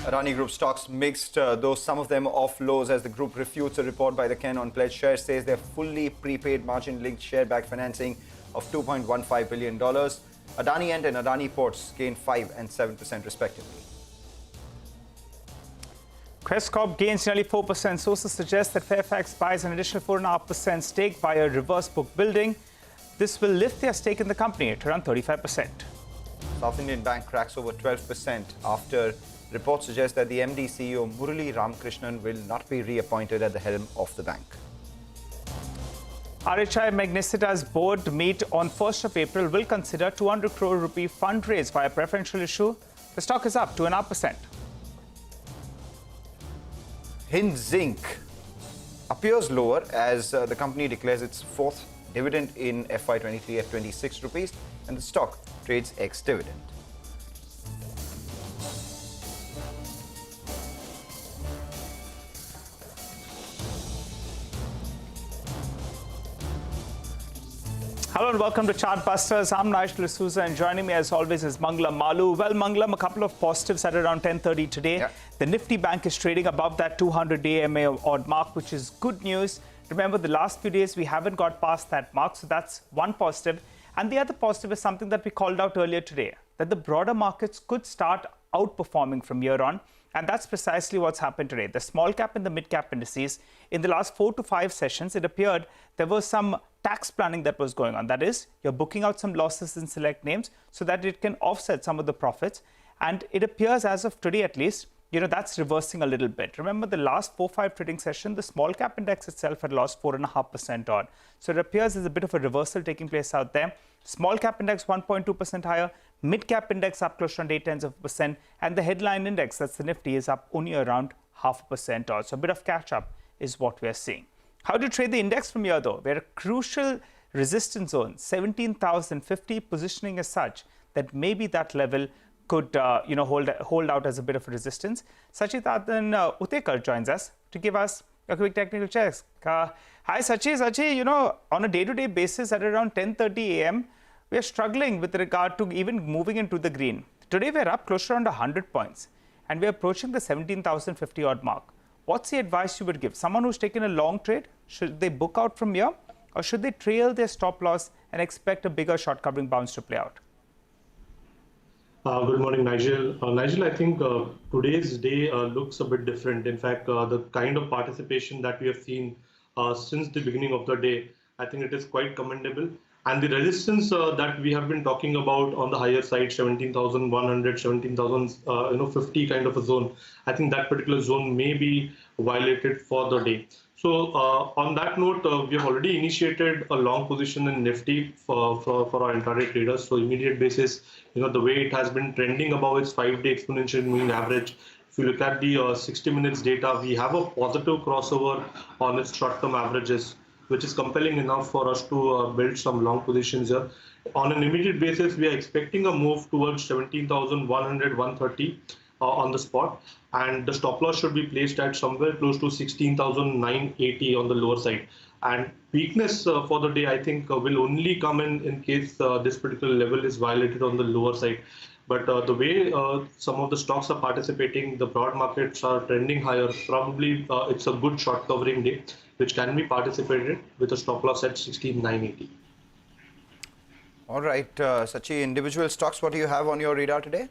Adani Group stocks mixed, though some of them off lows as the group refutes a report by the Ken on pledged shares, says they're fully prepaid margin-linked share-back financing of $2.15 billion. Adani End and Adani Ports gained 5% and 7% respectively. Quest Corp gains nearly 4%. Sources suggest that Fairfax buys an additional 4.5% stake via reverse book building. This will lift their stake in the company to around 35%. South Indian Bank cracks over 12% after reports suggest that the MD CEO Murali Ramakrishnan will not be reappointed at the helm of the bank. RHI Magnesita's board meet on 1st of April will consider 200 crore rupee fundraise via preferential issue. The stock is up 2.5%. Hind Zinc appears lower as the company declares its fourth dividend in FY23 at 26 rupees and the stock trades ex-dividend. Hello and welcome to Chartbusters. I'm Nigel D'Souza and joining me as always is Mangalam Malu. Well, Mangalam, a couple of positives at around 10:30 today. Yeah. The Nifty Bank is trading above that 200-day MA odd mark, which is good news. Remember, the last few days we haven't got past that mark, so that's one positive. And the other positive is something that we called out earlier today, that the broader markets could start outperforming from here on. And that's precisely what's happened today. The small cap and the mid cap indices, in the last 4 to 5 sessions, it appeared there was some tax planning that was going on. That is, you're booking out some losses in select names so that it can offset some of the profits. And it appears as of today, at least, that's reversing a little bit. Remember, the last 4-5 trading session, the small cap index itself had lost 4.5% odd. So it appears there's a bit of a reversal taking place out there. Small cap index 1.2% higher, mid cap index up close to 0.8%, and the headline index, that's the Nifty, is up only around 0.5% odd. So a bit of catch up is what we're seeing. How do you trade the index from here though? We're a crucial resistance zone, 17,050, positioning as such that maybe that level could hold out as a bit of a resistance. Sachitatan Utekar joins us to give us a quick technical check. Hi Sachi, on a day-to-day basis at around 10:30 a.m., we are struggling with regard to even moving into the green. Today we're up close to around 100 points and we're approaching the 17,050 odd mark. What's the advice you would give? Someone who's taken a long trade, should they book out from here or should they trail their stop loss and expect a bigger short covering bounce to play out? Good morning, Nigel. Nigel, I think today's day looks a bit different. In fact, the kind of participation that we have seen since the beginning of the day, I think it is quite commendable. And the resistance that we have been talking about on the higher side, 17,100, 17,050 kind of a zone, I think that particular zone may be violated for the day. So on that note, we have already initiated a long position in Nifty for our intraday traders. So immediate basis, the way it has been trending above its 5-day exponential moving average. If you look at the 60 minutes data, we have a positive crossover on its short-term averages, which is compelling enough for us to build some long positions here. On an immediate basis, we are expecting a move towards 17,100, 130 on the spot. And the stop loss should be placed at somewhere close to 16,980 on the lower side. And weakness for the day, I think, will only come in case this particular level is violated on the lower side. But the way some of the stocks are participating, the broad markets are trending higher. Probably it's a good short covering day, which can be participated with a stop loss at 16,980. All right, Sachi, individual stocks, what do you have on your radar today?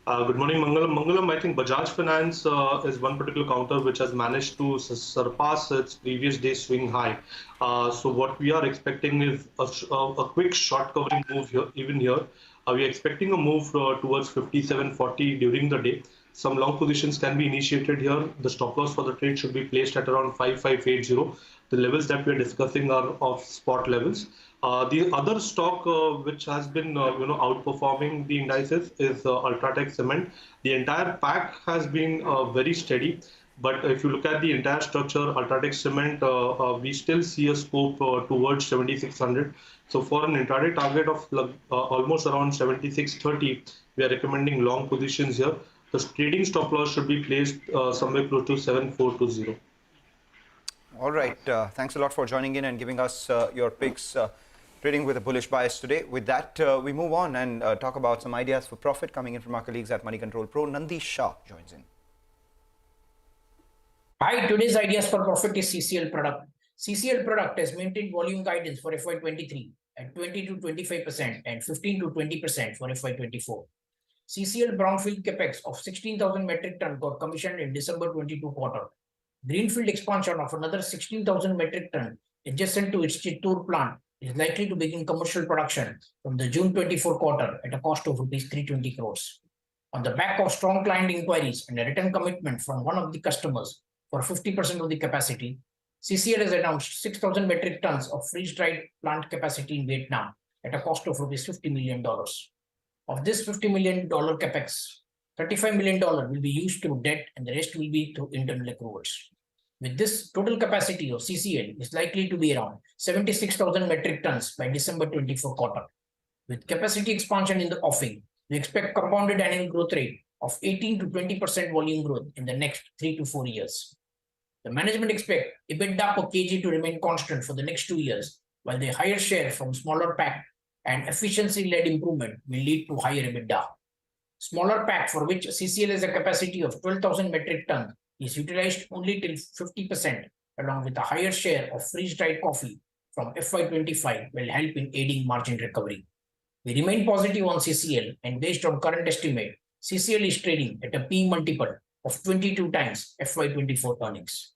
Good morning, Mangalam. Mangalam, I think Bajaj Finance is one particular counter which has managed to surpass its previous day swing high. So what we are expecting is a quick short covering move here, even here. We are expecting a move towards 57.40 during the day. Some long positions can be initiated here. The stop loss for the trade should be placed at around 5580. The levels that we are discussing are of spot levels. The other stock which has been outperforming the indices is Ultratech Cement. The entire pack has been very steady. But if you look at the entire structure, Ultratech Cement, we still see a scope towards 7600. So for an intraday target of almost around 7630, we are recommending long positions here. The trading stop loss should be placed somewhere close to 7420. All right. Thanks a lot for joining in and giving us your picks. trading with a bullish bias today. With that, we move on and talk about some ideas for profit coming in from our colleagues at Money Control Pro. Nandish Shah joins in. Hi, today's ideas for profit is CCL product. CCL product has maintained volume guidance for FY23 at 20 to 25% and 15 to 20% for FY24. CCL brownfield capex of 16,000 metric ton got commissioned in December 22 quarter. Greenfield expansion of another 16,000 metric ton adjacent to its Chittoor plant is likely to begin commercial production from the June 24 quarter at a cost of rupees 320 crores. On the back of strong client inquiries and a written commitment from one of the customers for 50% of the capacity, CCL has announced 6,000 metric tons of freeze-dried plant capacity in Vietnam at a cost of rupees $50 million. Of this $50 million capex, $35 million will be used through debt and the rest will be through internal accruals. With this, total capacity of CCL is likely to be around 76,000 metric tons by December 24 quarter. With capacity expansion in the offing, we expect compounded annual growth rate of 18 to 20% volume growth in the next 3 to 4 years. The management expect EBITDA per kg to remain constant for the next 2 years, while the higher share from smaller pack and efficiency-led improvement will lead to higher EBITDA. Smaller pack, for which CCL has a capacity of 12,000 metric tons, is utilized only till 50%, along with a higher share of freeze-dried coffee from FY25 will help in aiding margin recovery. We remain positive on CCL, and based on current estimate, CCL is trading at a P multiple of 22 times FY24 earnings.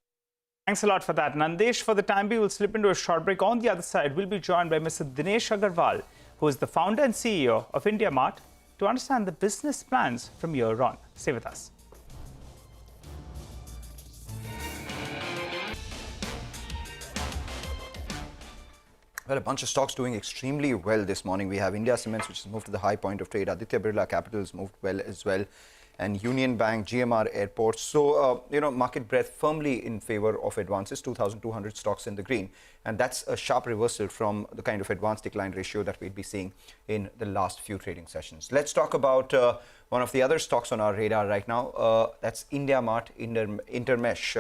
Thanks a lot for that, Nandesh. For the time being, we'll slip into a short break. On the other side, we'll be joined by Mr. Dinesh Agarwal, who is the founder and CEO of India Mart, to understand the business plans from here on. Stay with us. Well, a bunch of stocks doing extremely well this morning. We have India Cements, which has moved to the high point of trade. Aditya Birla Capital's moved well as well. And Union Bank, GMR Airports. So, market breadth firmly in favor of advances, 2,200 stocks in the green. And that's a sharp reversal from the kind of advance decline ratio that we'd be seeing in the last few trading sessions. Let's talk about one of the other stocks on our radar right now. That's India Mart, Intermesh.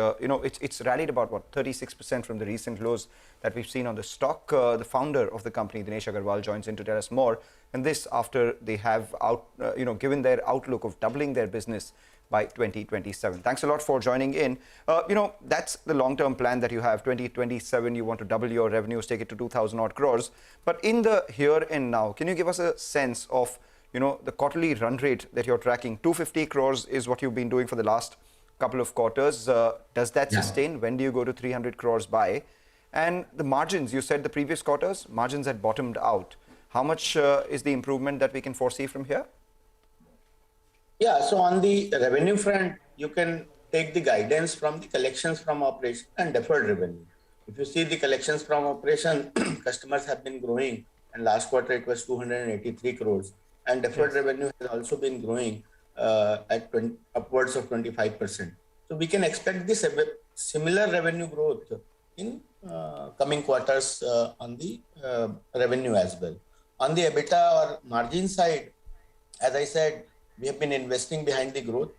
It's rallied about, 36% from the recent lows that we've seen on the stock. The founder of the company, Dinesh Agarwal, joins in to tell us more. And this after they have given their outlook of doubling their business by 2027. Thanks a lot for joining in. That's the long-term plan that you have. 2027, you want to double your revenues, take it to 2,000 odd crores. But in the here and now, can you give us a sense of, the quarterly run rate that you're tracking? 250 crores is what you've been doing for the last couple of quarters. Does that sustain? When do you go to 300 crores by? And the margins, you said the previous quarters, margins had bottomed out. How much is the improvement that we can foresee from here? Yeah, so on the revenue front, you can take the guidance from the collections from operation and deferred revenue. If you see the collections from operation, customers have been growing, and last quarter it was 283 crores. And deferred revenue has also been growing at upwards of 25%. So we can expect this similar revenue growth in coming quarters on the revenue as well. On the EBITDA or margin side, as I said, we have been investing behind the growth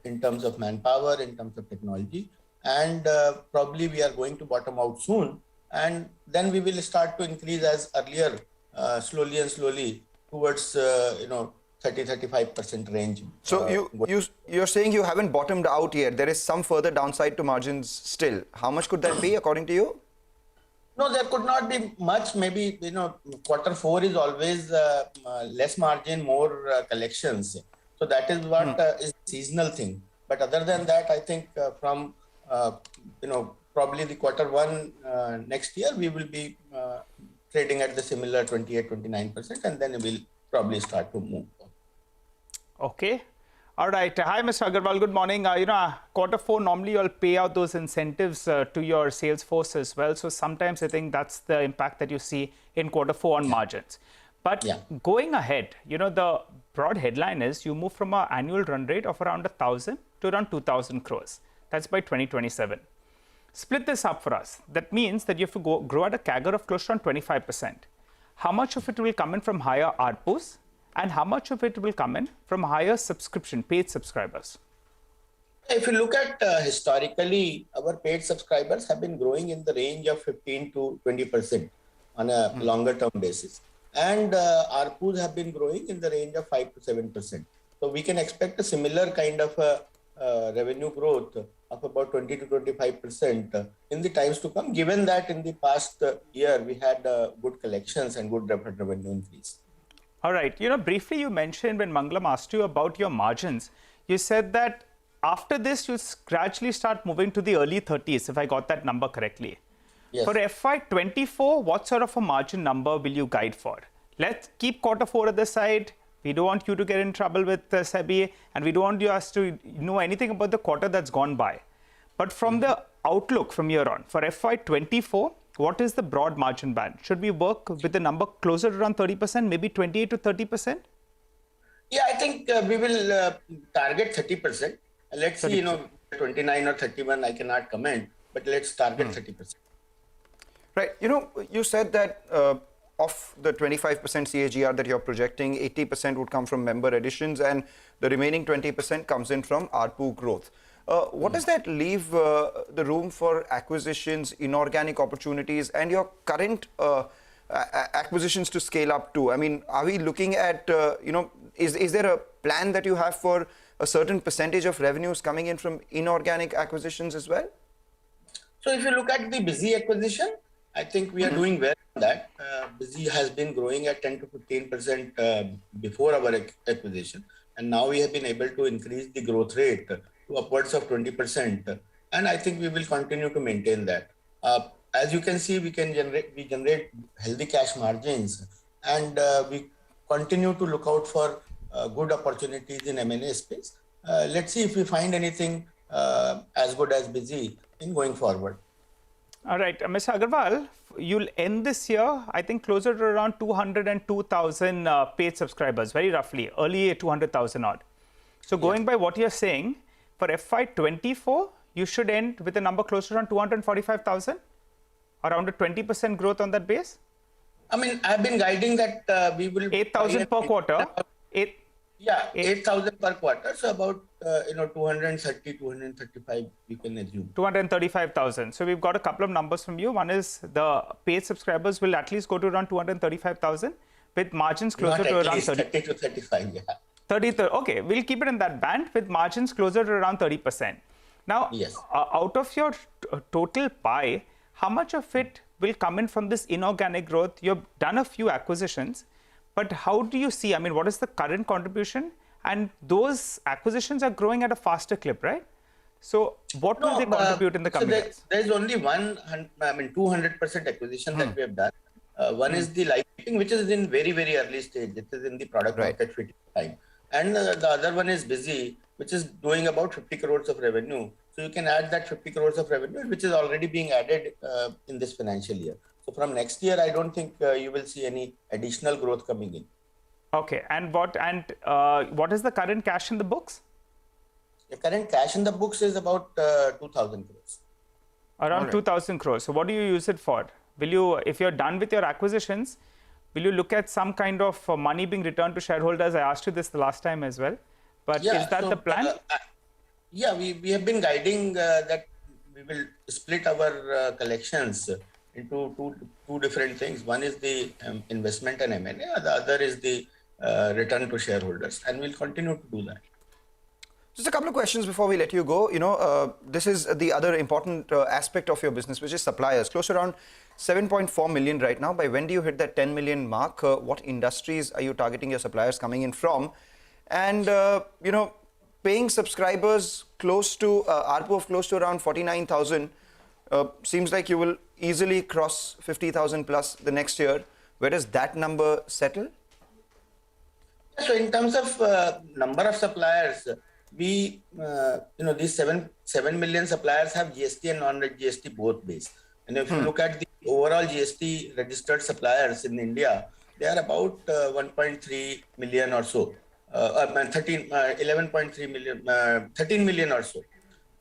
in terms of manpower, in terms of technology, and probably we are going to bottom out soon. And then we will start to increase as earlier, slowly towards 30-35% range. So you're saying you haven't bottomed out yet. There is some further downside to margins still. How much could that be according to you? No, there could not be much. Maybe, quarter 4 is always less margin, more collections. So that is what is seasonal thing. But other than that, I think from, probably the quarter 1 next year, we will be trading at the similar 28-29%, and then it will probably start to move. Okay. All right. Hi, Mr. Agarwal. Good morning. Quarter 4, normally you'll pay out those incentives to your sales force as well. So sometimes I think that's the impact that you see in quarter 4 on margins. But going ahead, the broad headline is you move from an annual run rate of around 1,000 to around 2,000 crores. That's by 2027. Split this up for us. That means that you have to grow at a CAGR of close to around 25%. How much of it will come in from higher ARPUs? And how much of it will come in from higher subscription, paid subscribers? If you look at historically, our paid subscribers have been growing in the range of 15 to 20%. on a longer term basis. And ARPUs have been growing in the range of 5 to 7%. So we can expect a similar kind of revenue growth of about 20 to 25% in the times to come, given that in the past year we had good collections and good revenue increase. All right. Briefly you mentioned when Mangalam asked you about your margins, you said that after this you gradually start moving to the early 30s, if I got that number correctly. Yes. For FY24, what sort of a margin number will you guide for? Let's keep Q4 at the side. We don't want you to get in trouble with SEBI, and we don't want us to know anything about the quarter that's gone by. But from the outlook from here on, for FY24, what is the broad margin band? Should we work with the number closer to around 30%, maybe 28 to 30%? Yeah, I think we will target 30%. Let's 30%. See, 29 or 31, I cannot comment, but let's target 30%. Right. You said that of the 25% CAGR that you're projecting, 80% would come from member additions and the remaining 20% comes in from ARPU growth. What does that leave the room for acquisitions, inorganic opportunities, and your current acquisitions to scale up to? I mean, are we looking at, is there a plan that you have for a certain percentage of revenues coming in from inorganic acquisitions as well? So if you look at the Busy acquisition, I think we are doing well on that. Busy has been growing at 10 to 15% before our acquisition. And now we have been able to increase the growth rate to upwards of 20. And I think we will continue to maintain that. As you can see, we generate healthy cash margins, and we continue to look out for good opportunities in M&A space. Let's see if we find anything as good as Busy in going forward. All right, Mr. Agarwal, you'll end this year, I think, closer to around 202,000 paid subscribers, very roughly, early 200,000 odd. So going by what you're saying, for FY24, you should end with a number closer to around 245,000, around a 20% growth on that base? I mean, I've been guiding that we will... 8,000 per quarter. 8,000 per quarter. So about, 230, 235, you can assume. 235,000. So we've got a couple of numbers from you. One is the paid subscribers will at least go to around 235,000 with margins closer to around 30 to 35, yeah. 30, okay, we'll keep it in that band with margins closer to around 30%. Now, yes. Out of your total pie, how much of it will come in from this inorganic growth? You've done a few acquisitions, but how do you see, I mean, what is the current contribution? And those acquisitions are growing at a faster clip, right? So what will they contribute in the coming years? There's only 200% acquisition that we have done. One is the lighting, which is in very, very early stage. It is in the product market fit time. And the other one is Busy, which is doing about 50 crores of revenue. So you can add that 50 crores of revenue, which is already being added in this financial year. So from next year, I don't think you will see any additional growth coming in. Okay, and what is the current cash in the books? The current cash in the books is about 2,000 crores. Around 2,000 crores. So what do you use it for? Will you, if you're done with your acquisitions, will you look at some kind of money being returned to shareholders? I asked you this the last time as well. But is that the plan? We have been guiding that we will split our collections into two different things. One is the investment and M&A, the other is the return to shareholders, and we'll continue to do that. Just a couple of questions before we let you go. This is the other important aspect of your business, which is suppliers. Close to around 7.4 million right now. By when do you hit that 10 million mark? What industries are you targeting your suppliers coming in from? And, paying subscribers close to ARPU of close to around 49,000 seems like you will easily cross 50,000 plus the next year. Where does that number settle? So in terms of number of suppliers, we, these 7 million suppliers have GST and non-GST both base. And if you look at the overall GST registered suppliers in India, they are about 1.3 million or so. 11.3 million, 13 million or so.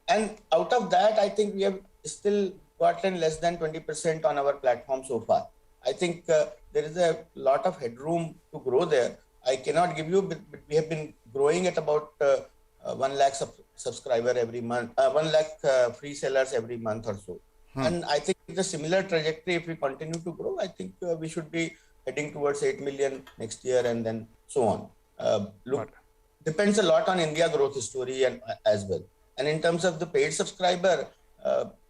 And out of that, I think we have still gotten less than 20% on our platform so far. I think there is a lot of headroom to grow there. I cannot give you, but we have been growing at about 1 lakh subscriber every month, 1 lakh free sellers every month or so. And I think the similar trajectory, if we continue to grow, I think we should be heading towards 8 million next year and then so on. Look, depends a lot on India growth story and as well. And in terms of the paid subscriber,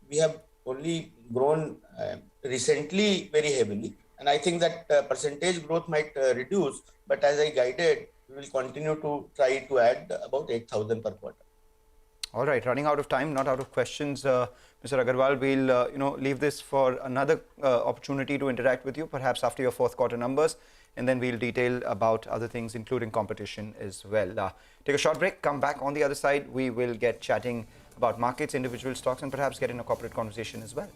we have only grown recently very heavily. And I think that percentage growth might reduce, but as I guided, we will continue to try to add about 8,000 per quarter. All right, running out of time, not out of questions. Mr. Agarwal, we'll leave this for another opportunity to interact with you, perhaps after your fourth quarter numbers, and then we'll detail about other things, including competition as well. Take a short break, come back on the other side. We will get chatting about markets, individual stocks, and perhaps get in a corporate conversation as well.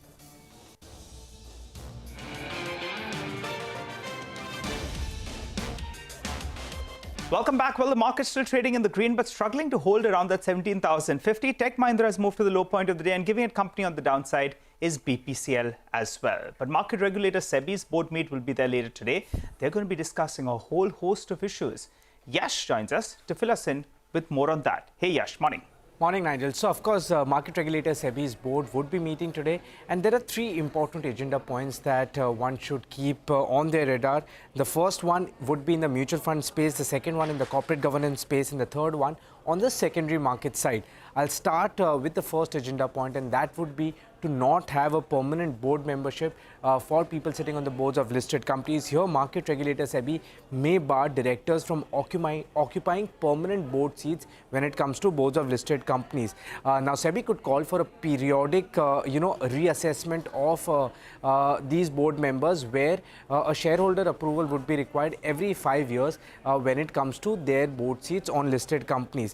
Welcome back. Well, the market's still trading in the green, but struggling to hold around that 17,050. Tech Mahindra has moved to the low point of the day, and giving it company on the downside is BPCL as well. But market regulator SEBI's board meet will be there later today. They're going to be discussing a whole host of issues. Yash joins us to fill us in with more on that. Hey, Yash, morning. Morning, Nigel. So, of course, market regulator SEBI's board would be meeting today, and there are three important agenda points that one should keep on their radar. The first one would be in the mutual fund space, the second one in the corporate governance space, and the third one on the secondary market side. I'll start with the first agenda point, and that would be to not have a permanent board membership for people sitting on the boards of listed companies. Here, market regulator SEBI may bar directors from occupying permanent board seats when it comes to boards of listed companies. Now, SEBI could call for a periodic, reassessment of these board members, where a shareholder approval would be required every 5 years when it comes to their board seats on listed companies.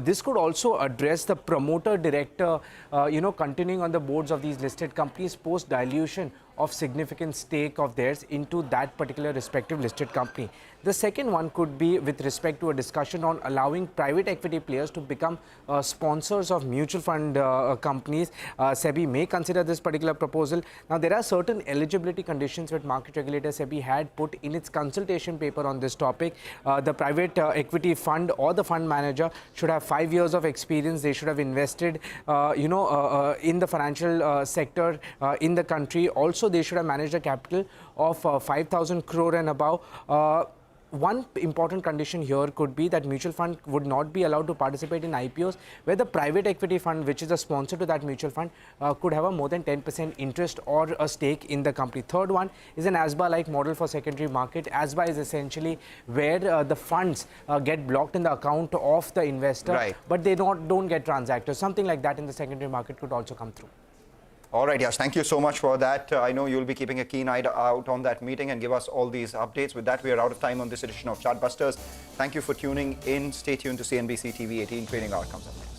This could also address the promoter director, continuing on the boards of these listed companies post dilution of significant stake of theirs into that particular respective listed company. The second one could be with respect to a discussion on allowing private equity players to become sponsors of mutual fund companies. SEBI may consider this particular proposal. Now, there are certain eligibility conditions which market regulator SEBI had put in its consultation paper on this topic. The private equity fund or the fund manager should have 5 years of experience. They should have invested, in the financial sector in the country. Also, they should have managed a capital of 5,000 crore and above. One important condition here could be that mutual fund would not be allowed to participate in IPOs where the private equity fund, which is a sponsor to that mutual fund, could have a more than 10% interest or a stake in the company. Third one is an ASBA-like model for secondary market. ASBA is essentially where the funds get blocked in the account of the investor, right, but they don't get transacted. Something like that in the secondary market could also come through. All right, Yash, thank you so much for that. I know you'll be keeping a keen eye out on that meeting and give us all these updates. With that, we are out of time on this edition of Chartbusters. Thank you for tuning in. Stay tuned to CNBC TV 18. Trading Hour comes up next.